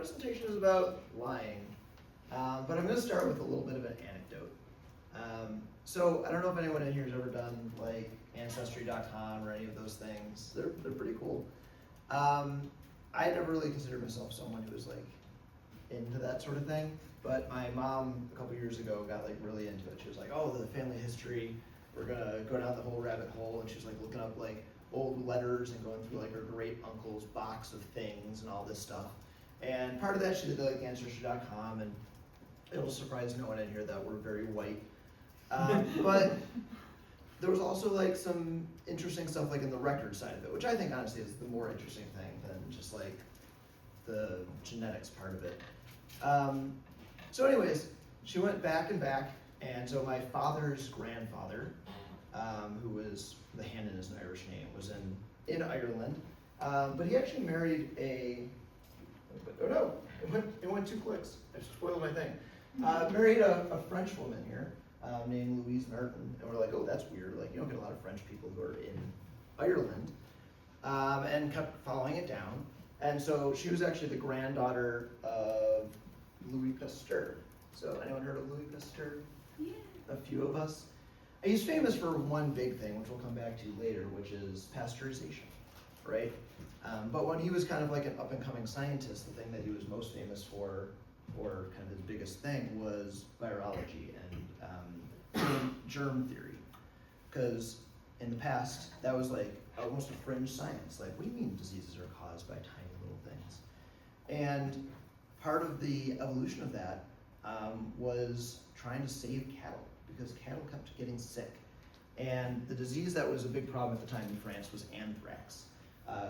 presentation is about lying, but I'm going to start with a little bit of an anecdote. So I don't know if anyone in here has ever done like Ancestry.com or any of those things. They're pretty cool. I never really considered myself someone who was like into that sort of thing, but my mom a couple years ago got like really into it. She was like, oh, the family history, we're gonna go down the whole rabbit hole, and she's like looking up like old letters and going through like her great uncle's box of things and all this stuff. And part of that she did like Ancestry.com, and it'll surprise no one in here that we're very white. But there was also like some interesting stuff like in the record side of it, which I think honestly is the more interesting thing than just like the genetics part of it. So anyways, she went back and back, and so my father's grandfather, who was, the Hannon is an Irish name, was in Ireland, but he actually married oh no, it went 2 clicks, I spoiled my thing. Married a French woman here, named Louise Martin, and we're like, oh, that's weird, like you don't get a lot of French people who are in Ireland, and kept following it down. And so she was actually the granddaughter of Louis Pasteur. So anyone heard of Louis Pasteur? Yeah. A few of us. And he's famous for one big thing, which we'll come back to later, which is pasteurization, right? But when he was kind of like an up-and-coming scientist, the thing that he was most famous for, or kind of his biggest thing, was virology and germ theory. Because in the past, that was like almost a fringe science. Like, what do you mean diseases are caused by tiny little things? And part of the evolution of that was trying to save cattle, because cattle kept getting sick. And the disease that was a big problem at the time in France was anthrax.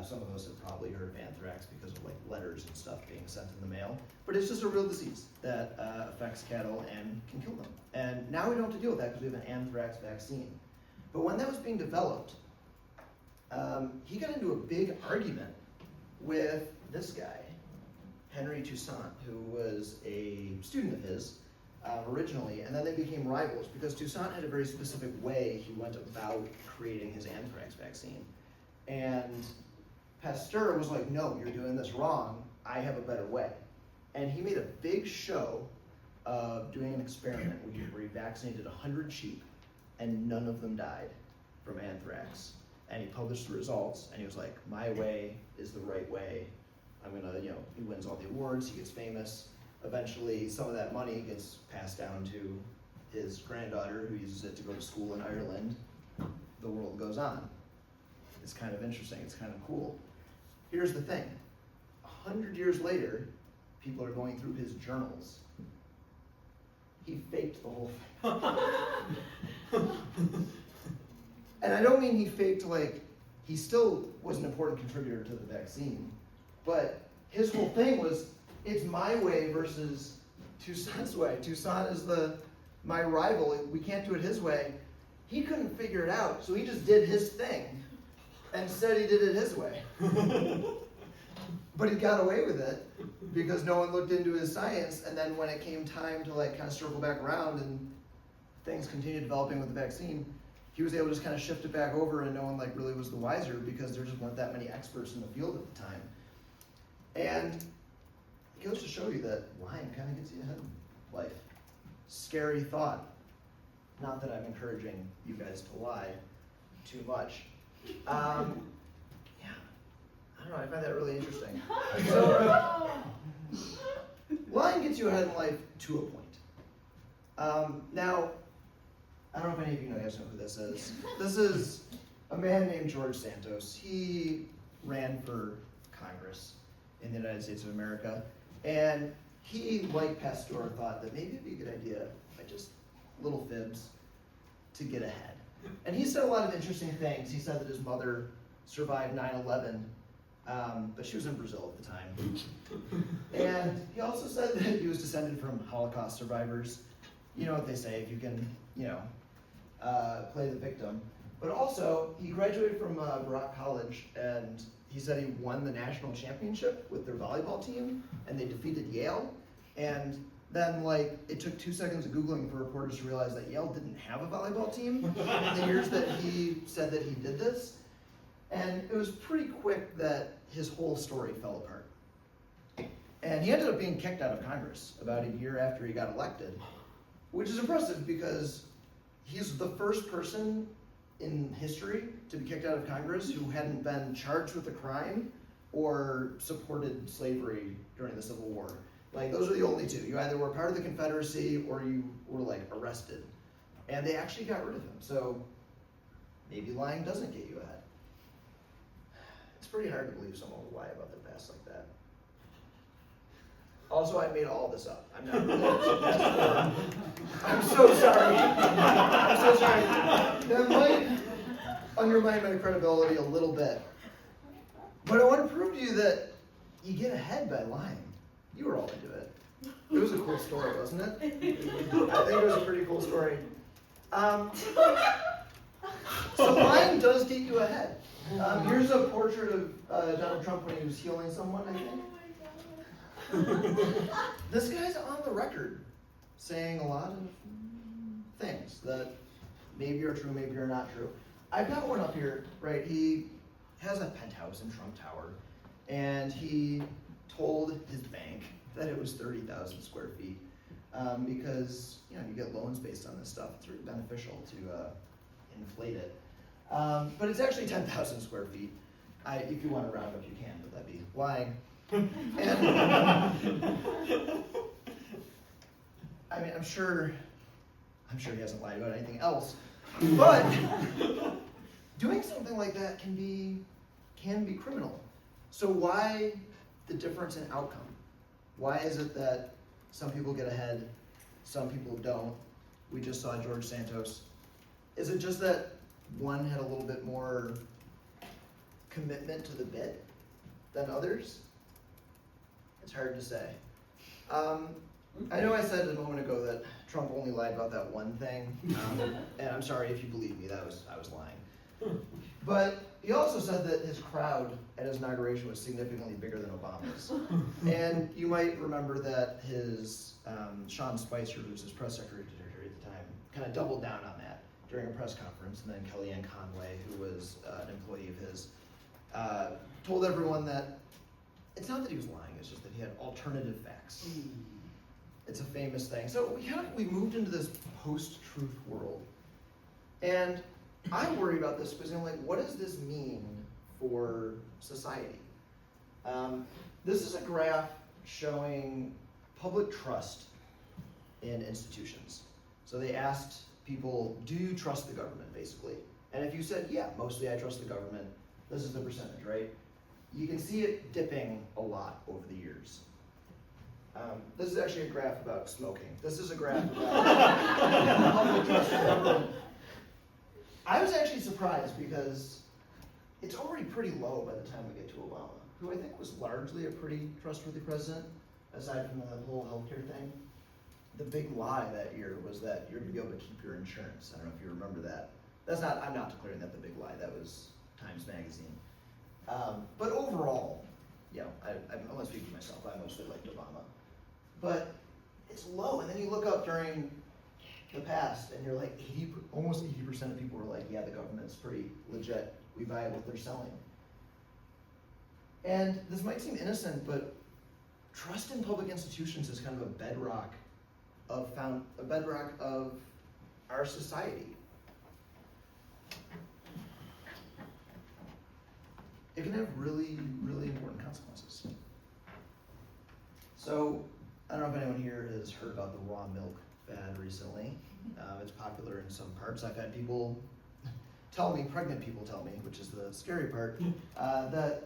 Some of us have probably heard of anthrax because of like letters and stuff being sent in the mail, but it's just a real disease that affects cattle and can kill them. And now we don't have to deal with that because we have an anthrax vaccine. But when that was being developed, he got into a big argument with this guy, Henry Toussaint, who was a student of his originally, and then they became rivals because Toussaint had a very specific way he went about creating his anthrax vaccine. And Pasteur was like, no, you're doing this wrong, I have a better way. And he made a big show of doing an experiment where he vaccinated 100 sheep and none of them died from anthrax. And he published the results, and he was like, my way is the right way. I'm gonna, he wins all the awards, he gets famous. Eventually, some of that money gets passed down to his granddaughter, who uses it to go to school in Ireland. The world goes on. It's kind of interesting, it's kind of cool. Here's the thing, 100 years later, people are going through his journals. He faked the whole thing. And I don't mean he faked like, he still was an important contributor to the vaccine, but his whole thing was, it's my way versus Toussaint's way. Toussaint is my rival, we can't do it his way. He couldn't figure it out, so he just did his thing and said he did it his way. But he got away with it because no one looked into his science, and then when it came time to like kind of circle back around and things continued developing with the vaccine, he was able to just kind of shift it back over, and no one like really was the wiser because there just weren't that many experts in the field at the time. And it goes to show you that lying kind of gets you ahead in life. Scary thought. Not that I'm encouraging you guys to lie too much. Yeah, I don't know, I find that really interesting. So, lying gets you ahead in life to a point. Now, I don't know if any of you guys know who this is. This is a man named George Santos. He ran for Congress in the United States of America, and he, like Pasteur, thought that maybe it'd be a good idea, like just little fibs, to get ahead. And he said a lot of interesting things. He said that his mother survived 9/11, but she was in Brazil at the time. And he also said that he was descended from Holocaust survivors. You know what they say, if you can, play the victim. But also, he graduated from Baruch College, and he said he won the national championship with their volleyball team, and they defeated Yale. And then, it took 2 seconds of Googling for reporters to realize that Yale didn't have a volleyball team in the years that he said that he did this. And it was pretty quick that his whole story fell apart. And he ended up being kicked out of Congress about a year after he got elected, which is impressive because he's the first person in history to be kicked out of Congress who hadn't been charged with a crime or supported slavery during the Civil War. Like, those are the only two. You either were part of the Confederacy or you were, like, arrested. And they actually got rid of him. So maybe lying doesn't get you ahead. It's pretty hard to believe someone would lie about their past like that. Also, I made all this up. I'm not really. I'm so sorry. I'm so sorry. That might undermine my credibility a little bit. But I want to prove to you that you get ahead by lying. You were all into it. It was a cool story, wasn't it? I think it was a pretty cool story. So lying does get you ahead. Here's a portrait of Donald Trump when he was healing someone, I think. This guy's on the record saying a lot of things that maybe are true, maybe are not true. I've got one up here, right? He has a penthouse in Trump Tower, and he told his bank that it was 30,000 square feet because you get loans based on this stuff. It's really beneficial to inflate it. But it's actually 10,000 square feet. If you want to round up, you can, but that'd be lying. And, I mean, I'm sure he hasn't lied about anything else, but doing something like that can be criminal. So why the difference in outcome? Why is it that some people get ahead, some people don't? We just saw George Santos. Is it just that one had a little bit more commitment to the bit than others? It's hard to say. I know I said a moment ago that Trump only lied about that one thing, and I'm sorry if you believe me, I was lying. But he also said that his crowd at his inauguration was significantly bigger than Obama's. And you might remember that his Sean Spicer, who was his press secretary at the time, kind of doubled down on that during a press conference, and then Kellyanne Conway, who was an employee of his, told everyone that it's not that he was lying, it's just that he had alternative facts. It's a famous thing. So we moved into this post-truth world. And I worry about this because I'm like, what does this mean for society? This is a graph showing public trust in institutions. So they asked people, do you trust the government, basically? And if you said, yeah, mostly I trust the government, this is the percentage, right? You can see it dipping a lot over the years. This is actually a graph about smoking. This is a graph about public trust in government. I was actually surprised because it's already pretty low by the time we get to Obama, who I think was largely a pretty trustworthy president, aside from the whole healthcare thing. The big lie that year was that you're going to be able to keep your insurance. I don't know if you remember that. I'm not declaring that the big lie. That was Times Magazine. But overall, I'm not speaking for myself. I mostly liked Obama. But it's low, and then you look up during the past, and you're like, almost 80% of people were like, yeah, the government's pretty legit. We buy what they're selling. And this might seem innocent, but trust in public institutions is kind of a bedrock of our society. It can have really, really important consequences. So, I don't know if anyone here has heard about the raw milk fad recently. It's popular in some parts. I've had people pregnant people tell me, which is the scary part, that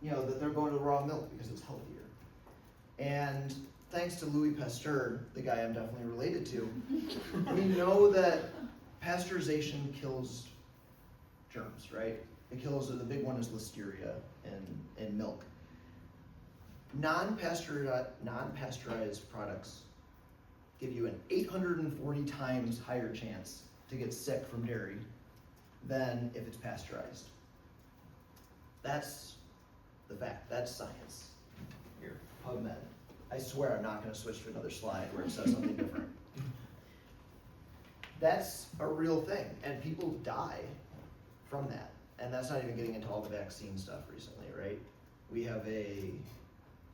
they're going to raw milk because it's healthier. And thanks to Louis Pasteur, the guy I'm definitely related to, we know that pasteurization kills germs, right? It kills, the big one is listeria in milk. Non-pasteurized products give you an 840 times higher chance to get sick from dairy than if it's pasteurized. That's the fact. That's science. Here, PubMed. I swear I'm not going to switch to another slide where it says something different. That's a real thing, and people die from that. And that's not even getting into all the vaccine stuff recently, right? We have a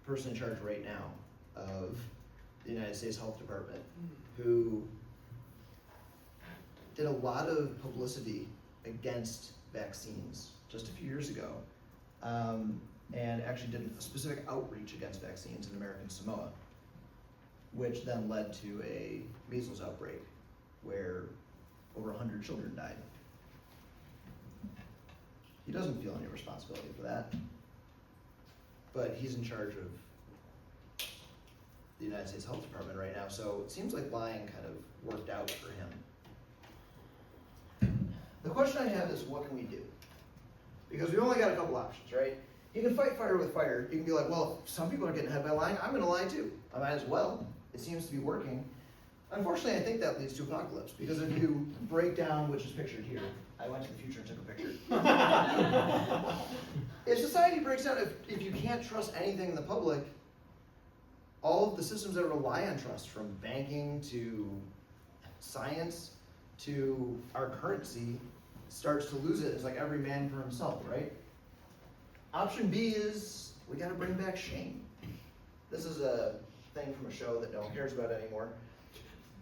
person in charge right now of the United States Health Department who did a lot of publicity against vaccines just a few years ago, and actually did a specific outreach against vaccines in American Samoa, which then led to a measles outbreak where over 100 children died. He doesn't feel any responsibility for that, but he's in charge of the United States Health Department right now, so it seems like lying kind of worked out for him. The question I have is, what can we do? Because we've only got a couple options, right? You can fight fire with fire. You can be like, well, if some people are getting ahead by lying, I'm going to lie too. I might as well. It seems to be working. Unfortunately, I think that leads to apocalypse, because if you break down, which is pictured here, I went to the future and took a picture. If society breaks down, if you can't trust anything in the public, all of the systems that rely on trust, from banking to science to our currency, starts to lose it. It's like every man for himself, right? Option B is we got to bring back shame. This is a thing from a show that no one cares about anymore,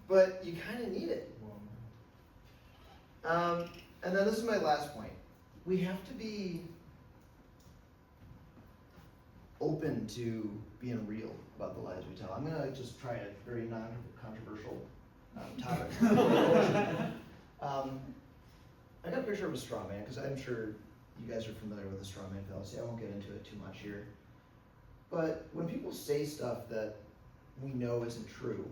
but you kind of need it. And then this is my last point. We have to be open to being real about the lies we tell. I'm going to just try a very non-controversial topic. I got a picture of a straw man, because I'm sure you guys are familiar with the straw man fallacy. I won't get into it too much here. But when people say stuff that we know isn't true,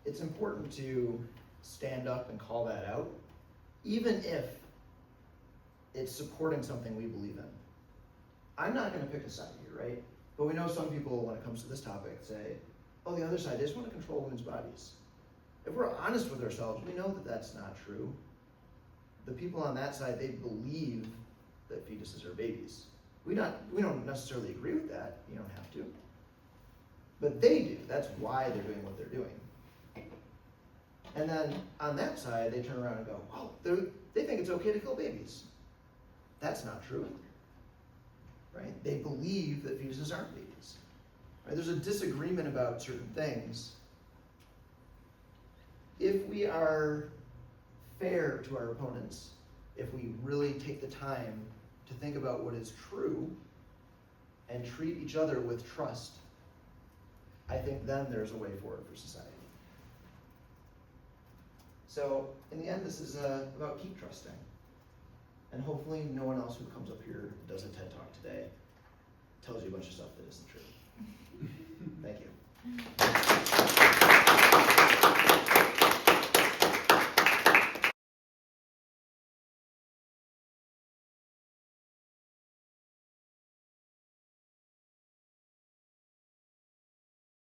it's important to stand up and call that out, even if it's supporting something we believe in. I'm not going to pick a side here, right? But we know some people, when it comes to this topic, say, oh, the other side, they just want to control women's bodies. If we're honest with ourselves, we know that that's not true. The people on that side, they believe that fetuses are babies. We don't necessarily agree with that. You don't have to. But they do. That's why they're doing what they're doing. And then on that side, they turn around and go, oh, they think it's okay to kill babies. That's not true. Right? They believe that fetuses aren't babies. Right? There's a disagreement about certain things. If we are fair to our opponents, if we really take the time to think about what is true and treat each other with trust, I think then there's a way forward for society. So in the end, this is about keep trusting. And hopefully no one else who comes up here and does a TED Talk today tells you a bunch of stuff that isn't true. Thank you.